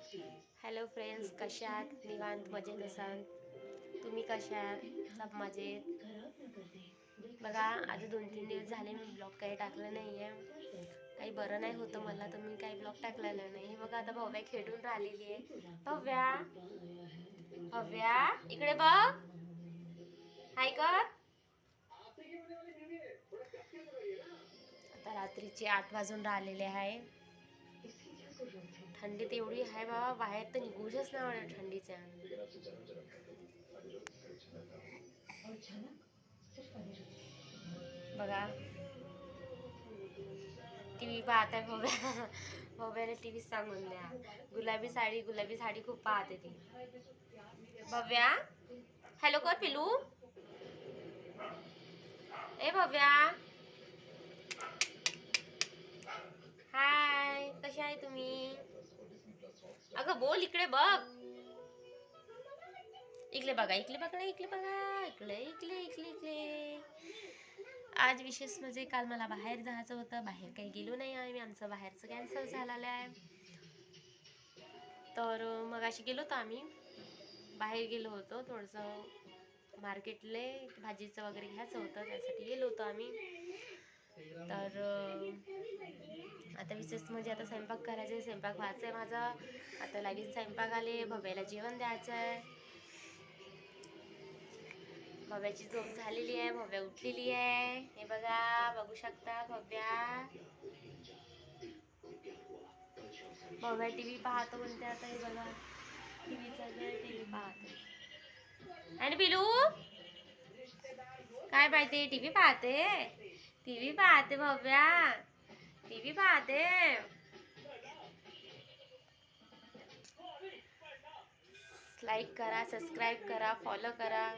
Hello friends, कशा आहात? निवांत मजेत असाल? तुम्ही कशा आहात? सब मजेत? बघा, आज 2-3 दिवस झाले मी ब्लॉग काही टाकलं नाही आहे. काही बरं नाही होतं मला, तर मी काही ब्लॉग टाकलेला नाही. बघा, आता भव्या खेळून राहिलेली आहे. भव्या, भव्या इकडे बघ. हाय कर. आता रात्रीचे 8 वाजून राहिलेले आहे. थंडी तर एवढी आहे बाबा, बाहेर तर निघूच नाही वाटत थंडीच्या. बघा, टीव्ही पाहत आहे भव्या. भव्याने टीव्ही सांगून द्या. गुलाबी साडी खूप पाहते ती. भव्या, हॅलो कर पिलू. ए भव्या, हाय, कशा आहे तुम्ही? अगं बोल, इकडे बघ. इकडे बघा, इकडे बघा, इकडे बघा, इकडे इकडे इकडे इकडे. आज विशेष म्हणजे काल मला बाहेर जायचं होतं, बाहेर काही गेलो नाही आम्ही. आमचं बाहेरचं कॅन्सल झालेलं आहे. तर मग अशी गेलो होतो आम्ही, बाहेर गेलो होतो थोडंसं मार्केटले, भाजीचं वगैरे घ्यायचं होतं, त्यासाठी गेलो होतो आम्ही. तर आता विशेष म्हणजे आता स्वयंपाक करायचा आहे, स्वयंपाक व्हायचा आहे माझा. आता लगेच स्वयंपाक आले, भव्याला जेवण द्यायचं आहे. भव्याची झोप झालेली आहे, भव्या उठलेली आहे. हे बघा, बघू शकता भव्या. भव्या टीव्ही पाहतो म्हणते आता. हे बघा, टीव्ही पाहते. आणि पिलू काय पाहते? टीव्ही पाहते. टीव्ही पाहते भव्या, टीव्ही पाहते. लाईक करा, सबस्क्राईब करा, फॉलो करा.